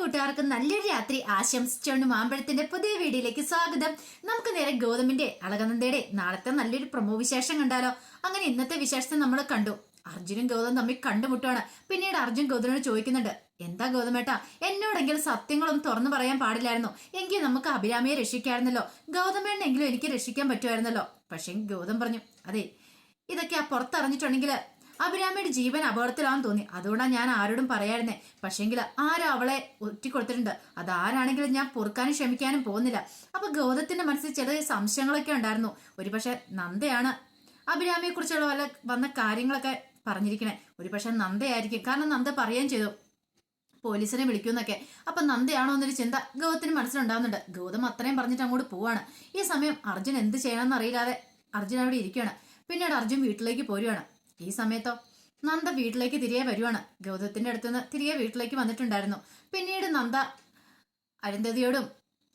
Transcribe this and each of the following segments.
കൂട്ടുകാർക്ക് നല്ലൊരു രാത്രി ആശംസിച്ചുകൊണ്ട് മാമ്പഴത്തിന്റെ പുതിയ വീഡിയോയിലേക്ക് സ്വാഗതം. നമുക്ക് നേരെ ഗൗതമിന്റെ അളകനന്ദയുടെ നാളത്തെ നല്ലൊരു പ്രൊമോ വിശേഷം കണ്ടാലോ. അങ്ങനെ ഇന്നത്തെ വിശേഷത്തെ നമ്മൾ കണ്ടു. അർജുനും ഗൗതം തമ്മിൽ കണ്ടുമുട്ടുവാണ്. പിന്നീട് അർജുൻ ഗൗതമിനോട് ചോദിക്കുന്നുണ്ട്, എന്താ ഗൗതമേട്ടാ, എന്നോടെങ്കിലും സത്യങ്ങളൊന്നും തുറന്നു പറയാൻ പാടില്ലായിരുന്നു, എങ്കിൽ നമുക്ക് അഭിരാമിയെ രക്ഷിക്കായിരുന്നല്ലോ, ഗൗതമേനെങ്കിലും എനിക്ക് രക്ഷിക്കാൻ പറ്റുമായിരുന്നല്ലോ. പക്ഷെ ഗൗതം പറഞ്ഞു, അതെ ഇതൊക്കെ ആ പുറത്തറിഞ്ഞിട്ടുണ്ടെങ്കിൽ അഭിരാമിയുടെ ജീവൻ അപകടത്തിലാണെന്ന് തോന്നി, അതുകൊണ്ടാണ് ഞാൻ ആരോടും പറയായിരുന്നേ. പക്ഷെങ്കിൽ ആരും അവളെ ഒറ്റിക്കൊടുത്തിട്ടുണ്ട്, അതാരാണെങ്കിലും ഞാൻ പൊറുക്കാനും ക്ഷമിക്കാനും പോകുന്നില്ല. അപ്പൊ ഗൗതത്തിന്റെ മനസ്സിൽ ചില സംശയങ്ങളൊക്കെ ഉണ്ടായിരുന്നു. ഒരുപക്ഷെ നന്ദയാണ് അഭിരാമിയെ കുറിച്ചുള്ള വന്ന കാര്യങ്ങളൊക്കെ പറഞ്ഞിരിക്കണേ. ഒരുപക്ഷെ നന്ദയായിരിക്കും, കാരണം നന്ദ പറയുകയും ചെയ്തു പോലീസിനെ വിളിക്കുന്നൊക്കെ. അപ്പൊ നന്ദയാണോ എന്നൊരു ചിന്ത ഗൗതത്തിന് മനസ്സിലുണ്ടാവുന്നുണ്ട്. ഗൗതം അത്രയും പറഞ്ഞിട്ട് അങ്ങോട്ട് പോവാണ്. ഈ സമയം അർജുൻ എന്ത് ചെയ്യണമെന്ന് അറിയില്ലാതെ അർജുൻ അവിടെ ഇരിക്കുകയാണ്. പിന്നീട് അർജുൻ വീട്ടിലേക്ക് പോരുവാണ്. ഈ സമയത്തോ നന്ദ വീട്ടിലേക്ക് തിരികെ വരുവാണ്. ഗൗതത്തിന്റെ അടുത്തുനിന്ന് തിരികെ വീട്ടിലേക്ക് വന്നിട്ടുണ്ടായിരുന്നു. പിന്നീട് നന്ദ അരുന്ധതിയോടും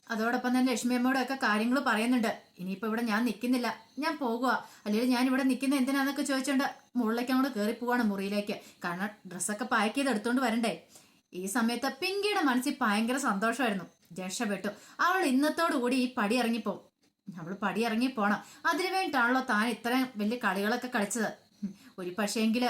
അതോടൊപ്പം തന്നെ ലക്ഷ്മിയമ്മയോടും ഒക്കെ കാര്യങ്ങൾ പറയുന്നുണ്ട്. ഇനിയിപ്പോ ഇവിടെ ഞാൻ നിൽക്കുന്നില്ല, ഞാൻ പോകുക, അല്ലെങ്കിൽ ഞാൻ ഇവിടെ നിൽക്കുന്ന എന്തിനാന്നൊക്കെ ചോദിച്ചോണ്ട് മുകളിലേക്ക് അങ്ങോട്ട് കയറി പോവാണ് മുറിയിലേക്ക്. കാരണം ഡ്രസ്സൊക്കെ പാക്ക് ചെയ്ത് എടുത്തോണ്ട് വരണ്ടേ. ഈ സമയത്ത് പിങ്കിയുടെ മനസ്സിൽ ഭയങ്കര സന്തോഷമായിരുന്നു. രക്ഷപ്പെട്ടു, അവൾ ഇന്നത്തോടുകൂടി ഈ പടി ഇറങ്ങിപ്പോവും. അവൾ പടി ഇറങ്ങി പോണം, അതിനു വേണ്ടിയിട്ടാണല്ലോ താൻ ഇത്രയും വലിയ കളികളൊക്കെ കളിച്ചത്. ഒരു പക്ഷേങ്കില്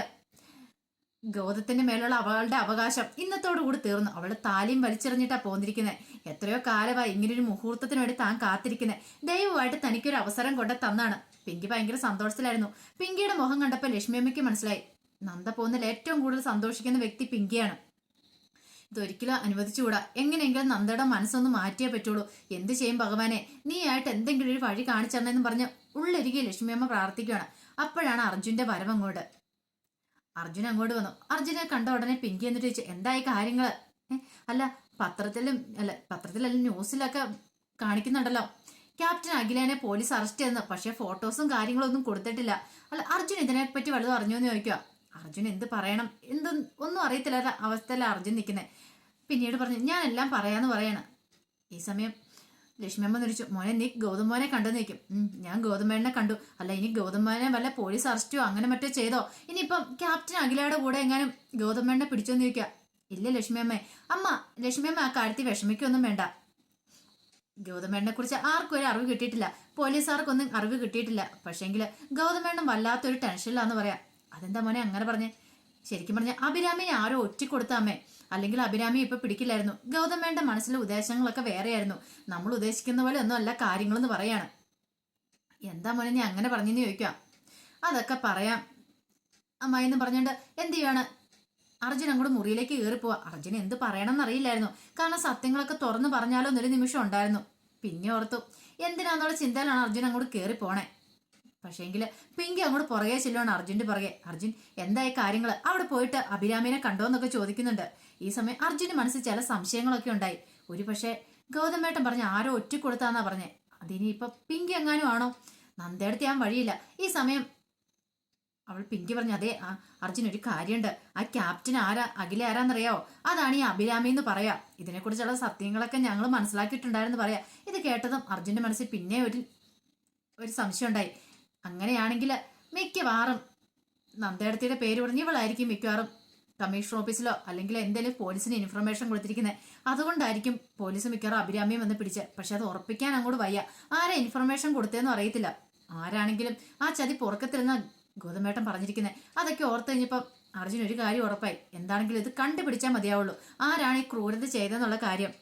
ഗൗതത്തിന്റെ മേലുള്ള അവളുടെ അവകാശം ഇന്നത്തോടു കൂടി തീർന്നു. അവളുടെ താലിയും വലിച്ചെറിഞ്ഞിട്ടാ പോന്നിരിക്കുന്നത്. എത്രയോ കാലമായി ഇങ്ങനൊരു മുഹൂർത്തത്തിന് വേണ്ടി താൻ കാത്തിരിക്കുന്നത്. ദയവായിട്ട് തനിക്കൊരു അവസരം കൊണ്ട് തന്നാണ്. പിങ്കി ഭയങ്കര സന്തോഷത്തിലായിരുന്നു. പിങ്കിയുടെ മുഖം കണ്ടപ്പോൾ ലക്ഷ്മിയമ്മയ്ക്ക് മനസ്സിലായി, നന്ദ പോകുന്നതിൽ ഏറ്റവും കൂടുതൽ സന്തോഷിക്കുന്ന വ്യക്തി പിങ്കിയാണ്. ഇതൊരിക്കലും അനുവദിച്ചുകൂടാ. എങ്ങനെയെങ്കിലും നന്ദയുടെ മനസ്സൊന്ന് മാറ്റിയേ പറ്റുള്ളൂ. എന്ത് ചെയ്യും ഭഗവാനെ, നീ ആയിട്ട് എന്തെങ്കിലും ഒരു വഴി കാണിച്ചെന്നു പറഞ്ഞ് ഉള്ളൊരുക്കി ലക്ഷ്മിയമ്മ പ്രാർത്ഥിക്കുകയാണ്. അപ്പോഴാണ് അർജുന്റെ വരവങ്ങോട്ട്. അർജുൻ അങ്ങോട്ട് വന്നു. അർജുനെ കണ്ട ഉടനെ പിങ്കി എന്നിട്ട് ചോദിച്ചു, എന്തായി കാര്യങ്ങള്? അല്ല പത്രത്തിലല്ല ന്യൂസിലൊക്കെ കാണിക്കുന്നുണ്ടല്ലോ, ക്യാപ്റ്റൻ അഖിലേനെ പോലീസ് അറസ്റ്റ് ചെയ്യുന്നു, പക്ഷെ ഫോട്ടോസും കാര്യങ്ങളും ഒന്നും കൊടുത്തിട്ടില്ല. അല്ല അർജുൻ ഇതിനെപ്പറ്റി വല്ലതും അറിഞ്ഞോന്ന് ചോദിക്കുക. അർജുൻ എന്ത് പറയണം, ഒന്നും അറിയത്തില്ല അവസ്ഥയില അർജുൻ നിൽക്കുന്നത്. പിന്നീട് പറഞ്ഞു, ഞാൻ എല്ലാം പറയാന്ന് പറയണം. ഈ സമയം ലക്ഷ്മിയമ്മ നിരിച്ചു, മോനെ നീ ഗൗതമോനെ കണ്ടെന്ന് നിൽക്കും. ഞാൻ ഗൗതമേനെ കണ്ടു. അല്ല ഇനി ഗൗതമോനെ വല്ല പോലീസ് അറസ്റ്റോ അങ്ങനെ മറ്റോ ചെയ്തോ? ഇനിയിപ്പം ക്യാപ്റ്റൻ അഖിലയുടെ കൂടെ എങ്ങാനും ഗൗതമേനെ പിടിച്ചോന്ന് ചോദിക്കുക. ഇല്ല ലക്ഷ്മിയമ്മേ, ലക്ഷ്മിയമ്മ ആ കാര്യത്തിൽ വിഷമിക്കൊന്നും വേണ്ട. ഗൗതമേനെ കുറിച്ച് ആർക്കും ഒരു അറിവ് കിട്ടിയിട്ടില്ല, പോലീസുകാർക്കൊന്നും അറിവ് കിട്ടിയിട്ടില്ല. പക്ഷേങ്കിൽ ഗൗതമേണ്ണൻ വല്ലാത്തൊരു ടെൻഷനിലാന്ന് പറയാം. അതെന്താ മോനെ അങ്ങനെ പറഞ്ഞേ? ശരിക്കും പറഞ്ഞ അഭിരാമിയെ ആരോ ഒറ്റിക്കൊടുത്ത അമ്മേ, അല്ലെങ്കിൽ അഭിരാമി ഇപ്പൊ പിടിക്കില്ലായിരുന്നു. ഗൗതമേന്റെ മനസ്സിലെ ഉദ്ദേശങ്ങളൊക്കെ വേറെയായിരുന്നു. നമ്മൾ ഉദ്ദേശിക്കുന്ന പോലെ ഒന്നും അല്ല കാര്യങ്ങളെന്ന് പറയാണ്. എന്താ മോനെ നീ അങ്ങനെ പറഞ്ഞെന്ന് ചോദിക്കാം. അതൊക്കെ പറയാം അമ്മായി എന്ന് പറഞ്ഞോണ്ട് എന്ത് ചെയ്യാണ് അർജുൻ അങ്ങോട്ട് മുറിയിലേക്ക് കയറിപ്പോവാ. അർജുൻ എന്ത് പറയണമെന്ന് അറിയില്ലായിരുന്നു, കാരണം സത്യങ്ങളൊക്കെ തുറന്നു പറഞ്ഞാലോ എന്നൊരു നിമിഷം ഉണ്ടായിരുന്നു. പിന്നെ ഓർത്തു എന്തിനാന്നുള്ള ചിന്തയിലാണ് അർജുൻ അങ്ങോട്ട് കയറി പോണേ. പക്ഷേങ്കില് പിങ്കി അങ്ങോട്ട് പുറകെ ചെല്ലുവാണ് അർജുന്റെ പുറകെ. അർജുൻ എന്തായി കാര്യങ്ങൾ, അവിടെ പോയിട്ട് അഭിരാമിനെ കണ്ടോന്നൊക്കെ ചോദിക്കുന്നുണ്ട്. ഈ സമയം അർജുന്റെ മനസ്സിൽ ചില സംശയങ്ങളൊക്കെ ഉണ്ടായി. ഒരു പക്ഷേ ഗൗതമേട്ടൻ പറഞ്ഞ ആരോ ഒറ്റിക്കൊടുത്താന്നാ പറഞ്ഞേ. അതിനി ഇപ്പൊ പിങ്കി എങ്ങാനും ആണോ? നന്ദയെടുത്ത് ഞാൻ വഴിയില്ല. ഈ സമയം അവൾ പിങ്കി പറഞ്ഞു, അതെ അർജുൻ ഒരു കാര്യമുണ്ട്, ആ ക്യാപ്റ്റൻ അഖില ആരാന്നറിയാവോ? അതാണ് ഈ അഭിരാമി എന്ന് പറയാ. ഇതിനെക്കുറിച്ചുള്ള സത്യങ്ങളൊക്കെ ഞങ്ങൾ മനസ്സിലാക്കിയിട്ടുണ്ടായിരുന്നു പറയാ. ഇത് കേട്ടതും അർജുന്റെ മനസ്സിൽ പിന്നെ ഒരു സംശയം ഉണ്ടായി. അങ്ങനെയാണെങ്കിൽ മിക്കവാറും നന്ദയടത്തിയുടെ പേര് പറഞ്ഞ് ഇവളായിരിക്കും മിക്കവാറും കമ്മീഷണർ ഓഫീസിലോ അല്ലെങ്കിൽ എന്തെങ്കിലും പോലീസിന് ഇൻഫർമേഷൻ കൊടുത്തിരിക്കുന്നത്. അതുകൊണ്ടായിരിക്കും പോലീസ് മിക്കവാറും അഭിരാമിയെ വന്ന് പിടിച്ച്. പക്ഷെ അത് ഉറപ്പിക്കാൻ അങ്ങോട്ട് വയ്യ, ആരെ ഇൻഫർമേഷൻ കൊടുത്തതെന്നും അറിയത്തില്ല. ആരാണെങ്കിലും ആ ചതി പുറക്കത്തില്ലെന്ന ഗൗതമേട്ടൻ പറഞ്ഞിരിക്കുന്നത്. അതൊക്കെ ഓർത്ത് കഴിഞ്ഞപ്പം അർജുൻ ഒരു കാര്യം ഉറപ്പായി, എന്താണെങ്കിലും ഇത് കണ്ടുപിടിച്ചാൽ മതിയാവുള്ളൂ ആരാണ് ഈ ക്രൂരത ചെയ്തെന്നുള്ള കാര്യം.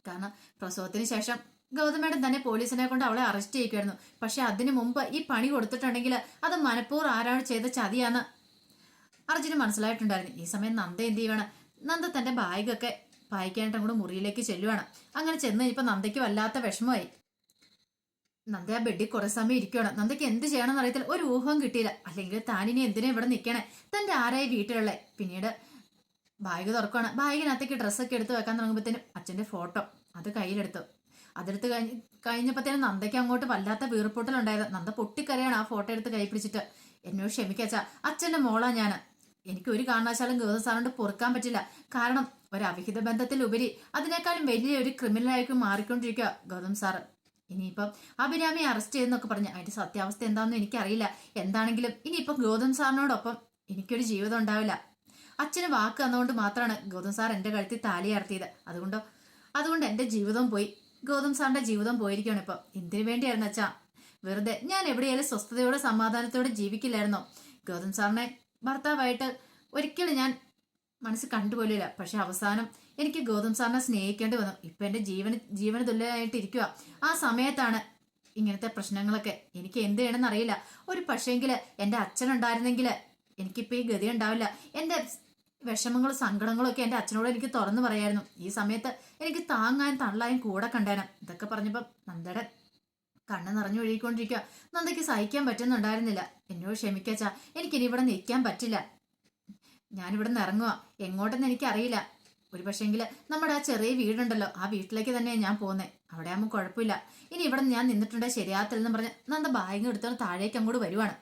കാരണം പ്രസവത്തിന് ശേഷം ഗൗതമേട്ടൻ തന്നെ പോലീസിനെ കൊണ്ട് അവളെ അറസ്റ്റ് ചെയ്യിക്കുമായിരുന്നു. പക്ഷെ അതിനു മുമ്പ് ഈ പണി കൊടുത്തിട്ടുണ്ടെങ്കിൽ അത് മനഃപൂർവ്വം ആരാണ് ചെയ്ത ചതിയാന്ന് അർജുന് മനസ്സിലായിട്ടുണ്ടായിരുന്നു. ഈ സമയം നന്ദ എന്ത് ചെയ്യുവാണ്, നന്ദ തന്റെ ബാഗൊക്കെ പായിക്കാനായിട്ട് അങ്ങോട്ട് മുറിയിലേക്ക് ചെല്ലുവാണ്. അങ്ങനെ ചെന്ന് ഇപ്പൊ നന്ദയ്ക്ക് വല്ലാത്ത വിഷമമായി. നന്ദ ആ ബെഡിൽ കുറെ സമയം ഇരിക്കുകയാണ്. നന്ദയ്ക്ക് എന്ത് ചെയ്യണമെന്ന് അറിയത്തില്ല, ഒരു ഊഹവും കിട്ടിയില്ല. അല്ലെങ്കിൽ താനിനി എന്തിനാ ഇവിടെ നിൽക്കണേ, തന്റെ ആരായി വീട്ടിലുള്ള. പിന്നീട് ബാഗ് തുറക്കുകയാണ്. ബാഗിനകത്തേക്ക് ഡ്രസ്സൊക്കെ എടുത്ത് വെക്കാൻ തുടങ്ങുമ്പോഴത്തേനും അച്ഛന്റെ ഫോട്ടോ അത് കയ്യിലെടുത്തു. അതെടുത്ത് കഴിഞ്ഞപ്പോഴത്തേനും നന്ദയ്ക്ക് അങ്ങോട്ട് വല്ലാത്ത വീർപ്പൊട്ടലുണ്ടായത്. നന്ദ പൊട്ടിക്കരയാണ് ആ ഫോട്ടോ എടുത്ത് കൈ പിടിച്ചിട്ട്. എന്നോട് ക്ഷമിക്കച്ചാ, അച്ഛന്റെ മോളാ ഞാൻ. എനിക്ക് ഒരു കാരണവശാലും ഗൗതം സാറിനോട് പൊറുക്കാൻ പറ്റില്ല. കാരണം ഒരു അവിഹിത ബന്ധത്തിലുപരി അതിനേക്കാളും വലിയൊരു ക്രിമിനലായിരിക്കും മാറിക്കൊണ്ടിരിക്കുക ഗൗതം സാറ്. ഇനിയിപ്പം അഭിരാമിയെ അറസ്റ്റ് ചെയ്യുന്നൊക്കെ പറഞ്ഞു, അതിന്റെ സത്യാവസ്ഥ എന്താണെന്ന് എനിക്കറിയില്ല. എന്താണെങ്കിലും ഇനിയിപ്പം ഗൗതം സാറിനോടൊപ്പം എനിക്കൊരു ജീവിതം ഉണ്ടാവില്ല. അച്ഛന് വാക്ക് തന്നുകൊണ്ട് മാത്രമാണ് ഗൗതം സാർ എൻ്റെ കഴുത്തിൽ താലി ചാർത്തിയത്. അതുകൊണ്ട് എൻ്റെ ജീവിതം പോയി. ഗൗതം സാറിന്റെ ജീവിതം പോയിരിക്കുകയാണ് ഇപ്പം. എന്തിനു വേണ്ടിയായിരുന്നു അച്ഛാ? വെറുതെ ഞാൻ എവിടെയായാലും സ്വസ്ഥതയോടെ സമാധാനത്തോടെ ജീവിക്കില്ലായിരുന്നോ? ഗൗതം സാറിനെ ഭർത്താവായിട്ട് ഒരിക്കലും ഞാൻ മനസ്സിൽ കണ്ടുപോലില്ല. പക്ഷെ അവസാനം എനിക്ക് ഗൗതം സാറിനെ സ്നേഹിക്കേണ്ടി വന്നു. ഇപ്പൊ എൻ്റെ ജീവന് തുല്യമായിട്ട് ഇരിക്കുക. ആ സമയത്താണ് ഇങ്ങനത്തെ പ്രശ്നങ്ങളൊക്കെ. എനിക്ക് എന്ത് ചെയ്യണമെന്ന് അറിയില്ല. ഒരു പക്ഷേങ്കിൽ എൻ്റെ അച്ഛനുണ്ടായിരുന്നെങ്കിൽ എനിക്കിപ്പോൾ ഈ ഗതി ഉണ്ടാവില്ല. എൻ്റെ വിഷമങ്ങളും സങ്കടങ്ങളും ഒക്കെ എൻ്റെ അച്ഛനോട് എനിക്ക് തുറന്നു പറയായിരുന്നു. ഈ സമയത്ത് എനിക്ക് താങ്ങാൻ തള്ളായും കൂടെ കണ്ടേനം. ഇതൊക്കെ പറഞ്ഞപ്പോൾ നന്ദയുടെ കണ്ണ് നിറഞ്ഞു ഒഴുകിക്കൊണ്ടിരിക്കുക. നന്ദയ്ക്ക് സഹിക്കാൻ പറ്റുന്നുണ്ടായിരുന്നില്ല. എന്നോട് ക്ഷമിക്കച്ചാ, എനിക്കിനി ഇവിടെ നിൽക്കാൻ പറ്റില്ല. ഞാനിവിടെ നിന്ന് ഇറങ്ങുക. എങ്ങോട്ടെന്ന് എനിക്കറിയില്ല. ഒരു പക്ഷേങ്കിൽ നമ്മുടെ ആ ചെറിയ വീടുണ്ടല്ലോ, ആ വീട്ടിലേക്ക് തന്നെയാണ് ഞാൻ പോകുന്നത്. അവിടെ ആകുമ്പോൾ കുഴപ്പമില്ല. ഇനി ഇവിടെ ഞാൻ നിന്നിട്ടുണ്ടെങ്കിൽ ശരിയാകത്തില്ലെന്ന് പറഞ്ഞ് നന്ദ ബാഗ് എടുത്തോണ്ട് താഴേക്ക് അങ്ങോട്ട് വരുവാണ്.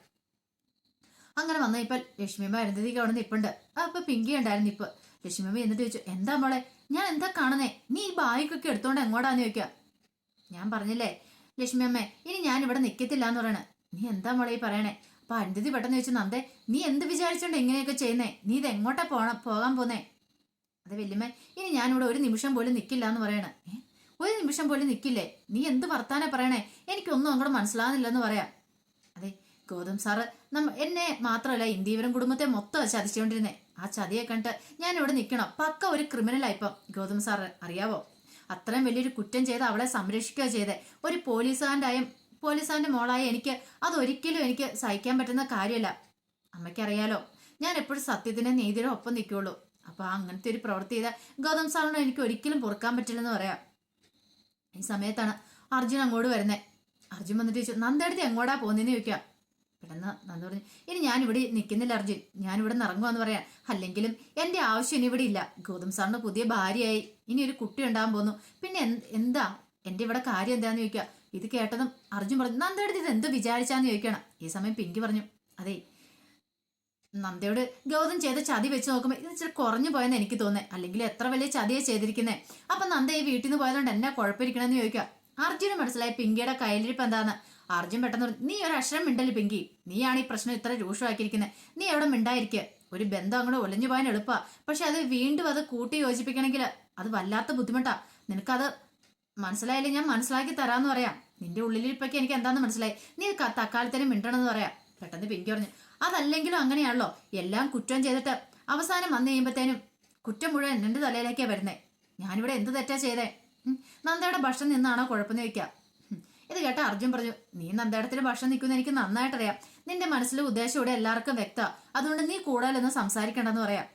അങ്ങനെ വന്ന ഇപ്പൊ ലക്ഷ്മിയമ്മ അരുന്ധതിക്ക് അവിടെ നിൽപ്പുണ്ട്. അപ്പൊ പിങ്കി ഉണ്ടായിരുന്നു ഇപ്പൊ. ലക്ഷ്മിയമ്മ എന്നിട്ട് ചോദിച്ചു, എന്താ മോളെ, ഞാൻ എന്താ കാണുന്നേ? നീ ഈ ബാഗൊക്കെ എടുത്തോണ്ട് എങ്ങോട്ടാന്ന് ചോദിക്കുക. ഞാൻ പറഞ്ഞില്ലേ ലക്ഷ്മിയമ്മേ, ഇനി ഞാൻ ഇവിടെ നിൽക്കത്തില്ല എന്ന് പറയണേ. നീ എന്താ മോളെ ഈ പറയണേ? അപ്പൊ അരുന്ധതി പെട്ടെന്ന് ചോദിച്ചു, നന്ദേ നീ എന്ത് വിചാരിച്ചോണ്ട് എങ്ങനെയൊക്കെ ചെയ്യുന്നേ? നീ ഇത് എങ്ങോട്ടാ പോകാൻ പോന്നേ? അതെ വല്യമ്മേ, ഇനി ഞാനിവിടെ ഒരു നിമിഷം പോലും നിൽക്കില്ല എന്ന് പറയണേ. ഒരു നിമിഷം പോലും നിൽക്കില്ലേ? നീ എന്ത് വർത്താനാ പറയണേ? എനിക്കൊന്നും അങ്ങോട്ട് മനസ്സിലാകുന്നില്ലെന്ന് പറയാം. അതെ ഗൗതം സാറ് എന്നെ മാത്രമല്ല ഇന്ത്യവരം കുടുംബത്തെ മൊത്തം ചതിച്ചുകൊണ്ടിരുന്നേ. ആ ചതിയെ കണ്ടിട്ട് ഞാൻ ഇവിടെ നിൽക്കണം. പക്ക ഒരു ക്രിമിനലായിപ്പം ഗൗതം സാറ്, അറിയാവോ? അത്രയും വലിയൊരു കുറ്റം ചെയ്ത് അവളെ സംരക്ഷിക്കുക ചെയ്തേ. ഒരു പോലീസുകാരൻ്റെ മോളായ എനിക്ക് അതൊരിക്കലും എനിക്ക് സഹിക്കാൻ പറ്റുന്ന കാര്യമല്ല. അമ്മയ്ക്കറിയാലോ, ഞാൻ എപ്പോഴും സത്യത്തിൻ്റെ നീതിയുടെ ഒപ്പം നിൽക്കുള്ളൂ. അപ്പൊ അങ്ങനത്തെ ഒരു പ്രവൃത്തി ചെയ്ത ഗൗതം സാറിനെ എനിക്ക് ഒരിക്കലും പൊറുക്കാൻ പറ്റില്ലെന്ന് പറയാം. ഈ സമയത്താണ് അർജുൻ അങ്ങോട്ട് വരുന്നേ. അർജുൻ വന്നിട്ട് ചോദിച്ചു, നന്ദടുത്ത് എങ്ങോട്ടാ പോകുന്നതെന്ന് ചോദിക്കാം. പെട്ടെന്ന് നന്ദ പറഞ്ഞു, ഇനി ഞാനിവിടെ നിൽക്കുന്നില്ല അർജുൻ, ഞാനിവിടെ നിന്ന് ഇറങ്ങുവാന്ന് പറയാം. അല്ലെങ്കിലും എൻ്റെ ആവശ്യം ഇനി ഇവിടെ ഇല്ല. ഗൗതം സാറിന് പുതിയ ഭാര്യയായി, ഇനി ഒരു കുട്ടി ഉണ്ടാകാൻ പോകുന്നു. പിന്നെ എന്താ എൻ്റെ ഇവിടെ കാര്യം എന്താന്ന് ചോദിക്കുക. ഇത് കേട്ടതും അർജുൻ പറഞ്ഞു, നന്ദടുത്ത് ഇത് എന്ത് വിചാരിച്ചാന്ന് ചോദിക്കണം. ഈ സമയം പിങ്കി പറഞ്ഞു, അതെ നന്ദയോട് ഗൗതം ചെയ്ത ചതി വെച്ച് നോക്കുമ്പോൾ ഇത് ഇച്ചിരി കുറഞ്ഞു പോയെന്ന് എനിക്ക് തോന്നുന്നത്. അല്ലെങ്കിൽ എത്ര വലിയ ചതിയെ ചെയ്തിരിക്കുന്നത്. അപ്പൊ നന്ദ ഈ വീട്ടിൽ നിന്ന് പോയതുകൊണ്ട് എന്നാ കുഴപ്പമിരിക്കണമെന്ന് ചോദിക്കുക. അർജുന് മനസ്സിലായി പിങ്കിയുടെ കയ്യിലിരിപ്പ് എന്താന്ന്. അർജുൻ പെട്ടെന്ന് പറഞ്ഞു, നീ ഒരു അക്ഷരം മിണ്ടല്ലേ പിങ്കി, നീയാണ് ഈ പ്രശ്നം ഇത്ര രൂക്ഷമാക്കിയിരിക്കുന്നത്. നീ എവിടെ മിണ്ടായിരിക്കുക. ഒരു ബന്ധം അങ്ങോട്ട് ഒളിഞ്ഞു പോകാൻ എളുപ്പമാണ്. പക്ഷെ അത് വീണ്ടും അത് കൂട്ടി യോജിപ്പിക്കണമെങ്കിൽ അത് വല്ലാത്ത ബുദ്ധിമുട്ടാ. നിനക്കത് മനസ്സിലായില്ലേ? ഞാൻ മനസ്സിലാക്കി തരാമെന്ന് പറയാം. നിന്റെ ഉള്ളിലിരിപ്പൊക്കെ എനിക്ക് എന്താന്ന് മനസ്സിലായി. നീ തക്കാലത്തിന് മിണ്ടണമെന്ന് പറയാം. പെട്ടെന്ന് പിങ്കി പറഞ്ഞു, അതല്ലെങ്കിലും അങ്ങനെയാണല്ലോ, എല്ലാം കുറ്റം ചെയ്തിട്ട് അവസാനം വന്നു കഴിയുമ്പോഴത്തേനും കുറ്റം മുഴുവൻ എൻ്റെ തലയിലേക്കാണ് വരുന്നേ. ഞാനിവിടെ എന്ത് തെറ്റാ ചെയ്തേ? നന്ദയുടെ ഭക്ഷണം നിന്നാണോ കുഴപ്പമെന്ന് ചോദിക്കാം. ഇത് കേട്ട അർജുൻ പറഞ്ഞു, നീ നന്ദയുടെ ഭക്ഷണം നിൽക്കുന്ന എനിക്ക് നന്നായിട്ടറിയാം. നിന്റെ മനസ്സിലെ ഉദ്ദേശം ഇവിടെ എല്ലാവർക്കും വ്യക്തമാണ്. അതുകൊണ്ട് നീ കൂടുതലൊന്നും സംസാരിക്കണ്ടെന്ന് പറയാം.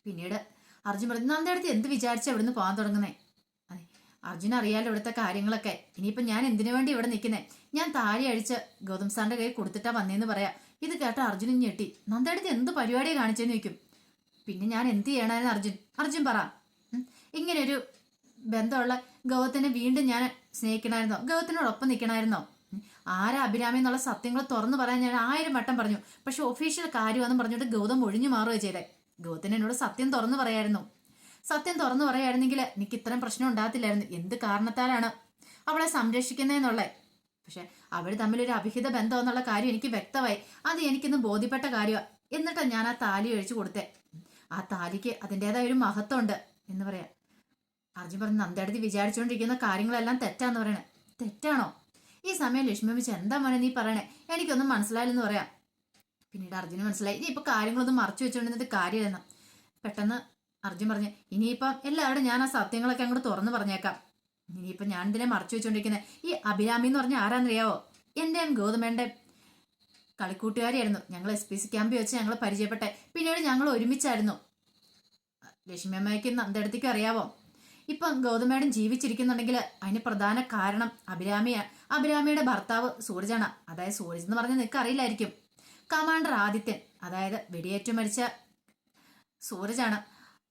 പിന്നീട് അർജുൻ പറഞ്ഞു, നന്ദയുടെ എന്ത് വിചാരിച്ചാ ഇവിടുന്ന് പോകാൻ തുടങ്ങുന്നേ? അതെ അർജുൻ അറിയാലോ ഇവിടുത്തെ കാര്യങ്ങളൊക്കെ. ഇനിയിപ്പം ഞാൻ എന്തിനു വേണ്ടി ഇവിടെ നിൽക്കുന്നേ? ഞാൻ താഴെ അഴിച്ച് ഗൗതം സാറിന്റെ കൈ കൊടുത്തിട്ടാ വന്നേന്ന് പറയാം. ഇത് കേട്ട അർജുനും ഞെട്ടി. നന്ദയുടെ എന്ത് പരിപാടിയെ കാണിച്ചെന്ന് ചോദിക്കും. പിന്നെ ഞാൻ എന്ത് ചെയ്യണമെന്ന് അർജുൻ പറ. ഇങ്ങനെ ഒരു ബന്ധമുള്ള ഗൗതത്തിനെ വീണ്ടും ഞാൻ സ്നേഹിക്കണമായിരുന്നോ? ഗൗതത്തിനോടൊപ്പം നിൽക്കണമായിരുന്നോ? ആരാ അഭിരാമി എന്നുള്ള സത്യങ്ങൾ തുറന്നു പറയാൻ ഞാൻ 1000 വട്ടം പറഞ്ഞു. പക്ഷെ ഒഫീഷ്യൽ കാര്യമാണെന്ന് പറഞ്ഞിട്ട് ഗൗതം ഒഴിഞ്ഞു മാറുകയോ ചെയ്തേ. ഗൗതത്തിന് എന്നോട് സത്യം തുറന്നു പറയായിരുന്നു. സത്യം തുറന്നു പറയായിരുന്നെങ്കിൽ എനിക്ക് ഇത്രയും പ്രശ്നം ഉണ്ടാകത്തില്ലായിരുന്നു. എന്ത് കാരണത്താലാണ് അവളെ സംരക്ഷിക്കുന്നതെന്നുള്ള. പക്ഷെ അവർ തമ്മിലൊരു അഭിഹിത ബന്ധം എന്നുള്ള കാര്യം എനിക്ക് വ്യക്തമായി. അത് എനിക്കിന്ന് ബോധ്യപ്പെട്ട കാര്യമാണ്. എന്നിട്ടാണ് ഞാൻ ആ താലി ഒഴിച്ചു കൊടുത്തേ. ആ താലിക്ക് അതിൻ്റെതായ ഒരു മഹത്വം ഉണ്ട് എന്ന് പറയാം. അർജുൻ പറഞ്ഞു, നന്ദടുത്ത് വിചാരിച്ചുകൊണ്ടിരിക്കുന്ന കാര്യങ്ങളെല്ലാം തെറ്റാന്ന് പറയണേ. തെറ്റാണോ? ഈ സമയം ലക്ഷ്മി വെച്ച്, എന്താ മോനെ നീ പറയണേ? എനിക്കൊന്നും മനസ്സിലായില്ലെന്ന് പറയാം. പിന്നീട് അർജുന് മനസ്സിലായി ഇനിയിപ്പോൾ കാര്യങ്ങളൊന്നും മറച്ചു വെച്ചുകൊണ്ടിരുന്നിട്ട് കാര്യമില്ലെന്ന്. പെട്ടെന്ന് അർജുൻ പറഞ്ഞു, ഇനിയിപ്പം എല്ലാവരും ഞാൻ ആ സത്യങ്ങളൊക്കെ അങ്ങോട്ട് തുറന്നു പറഞ്ഞേക്കാം. ഇനിയിപ്പം ഞാൻ ഇതിനെ മറച്ചു വെച്ചുകൊണ്ടിരിക്കുന്നത്. ഈ അഭിരാമി എന്ന് പറഞ്ഞാൽ ആരാന്നറിയാവോ? എൻ്റെയും ഗൗതമേൻ്റെ കളിക്കൂട്ടുകാരിയായിരുന്നു. ഞങ്ങൾ SPC ക്യാമ്പിൽ വെച്ച് ഞങ്ങൾ പരിചയപ്പെട്ടെ. പിന്നീട് ഞങ്ങൾ ഒരുമിച്ചായിരുന്നു. ലക്ഷ്മി അമ്മയ്ക്ക് നന്ദടുത്തേക്ക് അറിയാവോ? ഇപ്പം ഗൗതമേടൻ ജീവിച്ചിരിക്കുന്നുണ്ടെങ്കിൽ അതിന് പ്രധാന കാരണം അഭിരാമിയുടെ ഭർത്താവ് സൂരജാണ്. അതായത് സൂരജ് എന്ന് പറഞ്ഞാൽ നിനക്ക് അറിയില്ലായിരിക്കും. കമാൻഡർ ആദിത്യൻ, അതായത് വെടിയേറ്റു മരിച്ച സൂരജാണ്.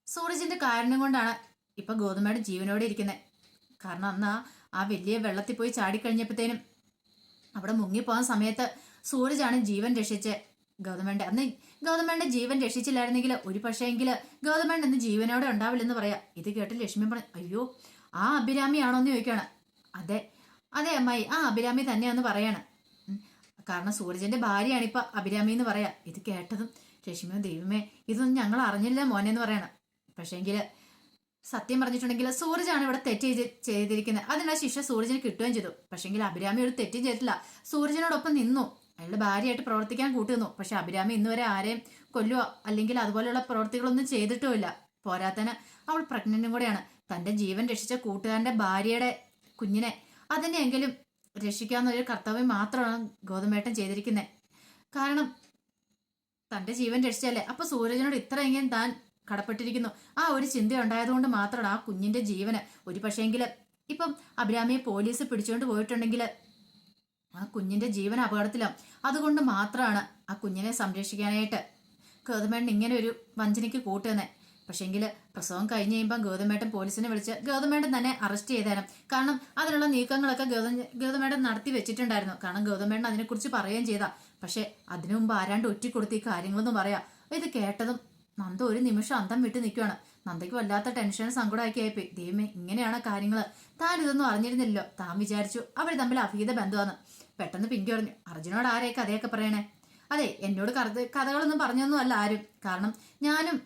സൂരജിന്റെ കാരണം കൊണ്ടാണ് ഇപ്പൊ ഗൗതമേടൻ ജീവനോടെ ഇരിക്കുന്നത്. കാരണം അന്ന് ആ വലിയ വെള്ളത്തിൽ പോയി ചാടിക്കഴിഞ്ഞപ്പോഴത്തേനും അവിടെ മുങ്ങിപ്പോകാൻ സമയത്ത് സൂരജാണ് ജീവൻ രക്ഷിച്ച് ഗൗതമേന്റെ ജീവൻ രക്ഷിച്ചില്ലായിരുന്നെങ്കിൽ ഒരു പക്ഷേങ്കിൽ ഗൗതമേൻ ഇന്ന് ജീവനോടെ ഉണ്ടാവില്ലെന്ന് പറയാം. ഇത് കേട്ട് ലക്ഷ്മി പറഞ്ഞു, അയ്യോ ആ അഭിരാമിയാണോന്ന് ചോദിക്കുകയാണ്. അതെ അമ്മായി, ആ അഭിരാമി തന്നെയാന്ന് പറയാണ്. കാരണം സൂരജന്റെ ഭാര്യയാണ് ഇപ്പൊ അഭിരാമി എന്ന് പറയാ. ഇത് കേട്ടതും രശ്മിയോ ദൈവമേ ഇതൊന്നും ഞങ്ങൾ അറിഞ്ഞില്ല മോനെ എന്ന് പറയണം. പക്ഷേങ്കില് സത്യം പറഞ്ഞിട്ടുണ്ടെങ്കിൽ സൂരജാണ് ഇവിടെ തെറ്റ് ചെയ്തിരിക്കുന്നത്. അതിനുള്ള ശിക്ഷ സൂരജിന് കിട്ടുകയും ചെയ്തു. പക്ഷേങ്കിൽ അഭിരാമി ഒരു തെറ്റും ചെയ്തിട്ടില്ല. സൂരജിനോടൊപ്പം നിന്നു, അയാളുടെ ഭാര്യയായിട്ട് പ്രവർത്തിക്കാൻ കൂട്ടുന്നു. പക്ഷെ അഭിരാമി ഇന്നുവരെ ആരെയും കൊല്ലുക അല്ലെങ്കിൽ അതുപോലെയുള്ള പ്രവൃത്തികളൊന്നും ചെയ്തിട്ടുമില്ല. പോരാത്തന് അവൾ പ്രഗ്നന്റും കൂടെയാണ്. തന്റെ ജീവൻ രക്ഷിച്ച കൂട്ടുകാരന്റെ ഭാര്യയുടെ കുഞ്ഞിനെ അതിനെങ്കിലും രക്ഷിക്കാവുന്ന ഒരു കർത്തവ്യം മാത്രമാണ് ഗൗതമേട്ടൻ ചെയ്തിരിക്കുന്നത്. കാരണം തന്റെ ജീവൻ രക്ഷിച്ചല്ലേ, അപ്പൊ സൂരജിനോട് ഇത്രയെങ്കിലും താൻ കടപ്പെട്ടിരിക്കുന്നു. ആ ഒരു ചിന്ത ഉണ്ടായതുകൊണ്ട് മാത്രമാണ് ആ കുഞ്ഞിന്റെ ജീവന്. ഒരു പക്ഷേങ്കില് ഇപ്പം അഭിരാമിയെ പോലീസ് പിടിച്ചുകൊണ്ട് പോയിട്ടുണ്ടെങ്കിൽ ആ കുഞ്ഞിന്റെ ജീവൻ അപകടത്തിലാവും. അതുകൊണ്ട് മാത്രമാണ് ആ കുഞ്ഞിനെ സംരക്ഷിക്കാനായിട്ട് ഗൗതമേട്ടൻ ഇങ്ങനെ ഒരു വഞ്ചനയ്ക്ക് കൂട്ടുതന്നെ. പക്ഷേങ്കില് പ്രസവം കഴിഞ്ഞ് കഴിയുമ്പോൾ ഗൗതമേട്ടൻ പോലീസിനെ വിളിച്ച് ഗൗതമേട്ടൻ തന്നെ അറസ്റ്റ് ചെയ്തേരം. കാരണം അതിനുള്ള നീക്കങ്ങളൊക്കെ ഗൗതമേട്ടൻ നടത്തി വെച്ചിട്ടുണ്ടായിരുന്നു. കാരണം ഗൗതമേട്ടൻ അതിനെക്കുറിച്ച് പറയുകയും ചെയ്താ. പക്ഷെ അതിനു മുമ്പ് ആരാണ്ട് ഒറ്റിക്കൊടുത്ത് ഈ കാര്യങ്ങളൊന്നും പറയാ. ഇത് കേട്ടതും നന്ദ ഒരു നിമിഷം അന്തം വിട്ട് നിൽക്കുവാണ്. നന്ദയ്ക്ക് വല്ലാത്ത ടെൻഷൻ സങ്കടമാക്കി ആയിപ്പോയി. ദൈവമേ ഇങ്ങനെയാണ് കാര്യങ്ങൾ, താൻ ഇതൊന്നും അറിഞ്ഞിരുന്നില്ലല്ലോ. താൻ വിചാരിച്ചു അവർ തമ്മിൽ അഭീത ബന്ധമാണ്. പെട്ടെന്ന് പിങ്കി പറഞ്ഞു, അർജുനോട് ആരെയും കഥയൊക്കെ പറയണേ? അതെ, എന്നോട് കഥകളൊന്നും പറഞ്ഞൊന്നും അല്ല ആരും. കാരണം ഞാനും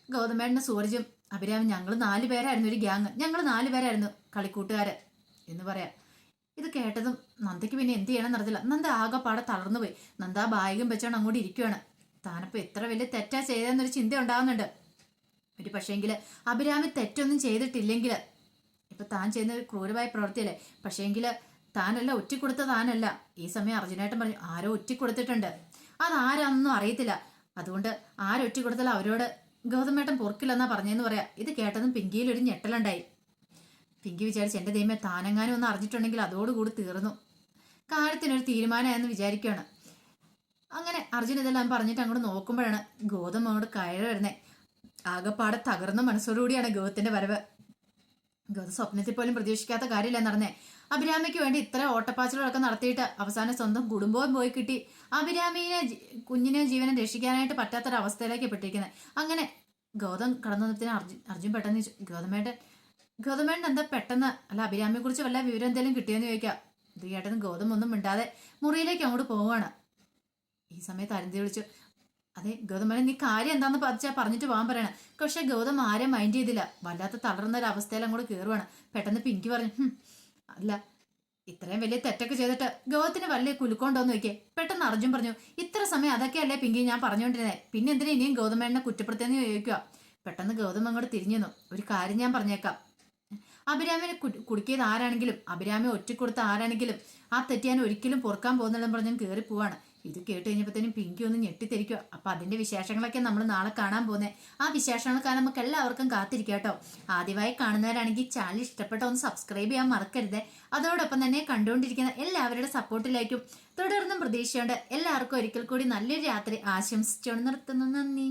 ഗൗതമേട്ടന് സൂരജും അഭിരാമി ഞങ്ങൾ 4 പേരായിരുന്നു ഒരു ഗ്യാങ്. ഞങ്ങൾ 4 പേരായിരുന്നു കളിക്കൂട്ടുകാര് എന്ന് പറയാം. ഇത് കേട്ടതും നന്ദയ്ക്ക് പിന്നെ എന്ത് ചെയ്യണം നടത്തില്ല. നന്ദ ആകെപ്പാടെ തളർന്നു പോയി. നന്ദ ആ ബാഗും വെച്ചോണ്ട് അങ്ങോട്ട് ഇരിക്കുവാണ്. താനിപ്പോ എത്ര വലിയ തെറ്റാ ചെയ്തെന്നൊരു ചിന്ത ഉണ്ടാവുന്നുണ്ട്. ഒരു പക്ഷേങ്കില് അഭിരാമി തെറ്റൊന്നും ചെയ്തിട്ടില്ലെങ്കിൽ ഇപ്പൊ താൻ ചെയ്യുന്ന ഒരു ക്രൂരമായ പ്രവൃത്തിയല്ലേ. പക്ഷേങ്കില് താനല്ല ഒറ്റിക്കൊടുത്ത താനല്ല. ഈ സമയം അർജുനായിട്ടും പറഞ്ഞു ആരോ ഒറ്റിക്കൊടുത്തിട്ടുണ്ട്. അതാരാണെന്നും അറിയത്തില്ല. അതുകൊണ്ട് ആരൊറ്റിക്കൊടുത്താലും അവരോട് ഗൗതമേട്ടൻ പൊറുക്കില്ലെന്നാ പറഞ്ഞെന്ന് പറയാം. ഇത് കേട്ടതും പിങ്കിയിൽ ഒരു ഞെട്ടലുണ്ടായി. പിങ്കി വിചാരിച്ച് എന്റെ ദൈവമേ താനെങ്ങാനും ഒന്ന് അറിഞ്ഞിട്ടുണ്ടെങ്കിൽ അതോടുകൂടി തീർന്നു, കാര്യത്തിനൊരു തീരുമാനമായെന്ന് വിചാരിക്കുകയാണ്. അങ്ങനെ അർജുൻ ഇതെല്ലാം പറഞ്ഞിട്ട് അങ്ങോട്ട് നോക്കുമ്പോഴാണ് ഗൗതം അങ്ങോട്ട് കയറി വരുന്നത്. ആകെപ്പാടെ തകർന്ന മനസ്സോടുകൂടിയാണ് ഗൗതത്തിന്റെ വരവ്. ഗൗതം സ്വപ്നത്തിൽ പോലും പ്രതീക്ഷിക്കാത്ത കാര്യമില്ല നടന്നേ. അഭിരാമിക്ക് വേണ്ടി ഇത്ര ഓട്ടപ്പാച്ചിലുകളൊക്കെ നടത്തിയിട്ട് അവസാനം സ്വന്തം കുടുംബവും പോയി കിട്ടി. അഭിരാമിയെ കുഞ്ഞിനെ ജീവനെ രക്ഷിക്കാനായിട്ട് പറ്റാത്തൊരവസ്ഥയിലേക്ക് പെട്ടിരിക്കുന്നത്. അങ്ങനെ ഗൗതം കടന്നു വന്നതിന് അർജുൻ പെട്ടെന്ന് ഗൗതമേട്ടൻ എന്താ പെട്ടെന്ന്, അല്ല അഭിരാമിയെ കുറിച്ച് വല്ല വിവരം എന്തെങ്കിലും കിട്ടിയെന്ന് ചോദിക്കാം. ഇത് കേട്ടതും ഗൗതം ഒന്നും മിണ്ടാതെ മുറിയിലേക്ക് അങ്ങോട്ട് പോവാണ്. ഈ സമയത്ത് അരുന്ധി വിളിച്ചു, അതെ ഗൗതമേട്ടൻ നീ കാര്യം എന്താന്ന് പറഞ്ഞിട്ട് പോകാൻ പറയണ. പക്ഷെ ഗൗതം ആരെയും മൈൻഡ് ചെയ്തില്ല. വല്ലാത്ത തളർന്ന ഒരു അവസ്ഥയിൽ അങ്ങോട്ട് കയറുവാണ്. പെട്ടെന്ന് പിങ്കി പറഞ്ഞു, അല്ല ഇത്രയും വലിയ തെറ്റൊക്കെ ചെയ്തിട്ട് ഗൗതത്തിന് വലിയ കുലുക്കൊണ്ടോന്ന് നോക്കിയേ. പെട്ടെന്ന് അർജുൻ പറഞ്ഞു, ഇത്ര സമയം അതൊക്കെയല്ലേ പിങ്കി ഞാൻ പറഞ്ഞുകൊണ്ടിരുന്നേ, പിന്നെ എന്തിനാ ഇനിയും ഗൗതമേട്ടനെ കുറ്റപ്പെടുത്തിയെന്ന് ചോദിക്കുക. പെട്ടെന്ന് ഗൗതം അങ്ങോട്ട് തിരിഞ്ഞു നിന്നു. ഒരു കാര്യം ഞാൻ പറഞ്ഞേക്കാം, അഭിരാമിനെ കുടുക്കിയത് ആരാണെങ്കിലും അഭിരാമി ഒറ്റക്കൊടുത്ത ആരാണെങ്കിലും ആ തെറ്റ് ഞാൻ ഒരിക്കലും പൊറുക്കാൻ പോകുന്നില്ലെന്ന് പറഞ്ഞ് കയറി പോവാണ്. ഇത് കേട്ട് കഴിഞ്ഞപ്പോഴത്തേനും പിങ്കി ഒന്ന് ഞെട്ടിത്തിരിക്കുക. അപ്പൊ അതിന്റെ വിശേഷങ്ങളൊക്കെ നമ്മൾ നാളെ കാണാൻ പോകുന്നത്. ആ വിശേഷങ്ങളൊക്കെ നമുക്ക് എല്ലാവർക്കും കാത്തിരിക്കാം കേട്ടോ. ആദ്യമായി കാണുന്നവരാണെങ്കിൽ ചാനൽ ഇഷ്ടപ്പെട്ട ഒന്ന് സബ്സ്ക്രൈബ് ചെയ്യാൻ മറക്കരുത്. അതോടൊപ്പം തന്നെ കണ്ടുകൊണ്ടിരിക്കുന്ന എല്ലാവരുടെ സപ്പോർട്ടിലേക്കും തുടർന്നും പ്രതീക്ഷയുണ്ട്. എല്ലാവർക്കും ഒരിക്കൽ കൂടി നല്ലൊരു രാത്രി ആശംസിച്ചുകൊണ്ട് നിർത്തുന്നു. നന്ദി.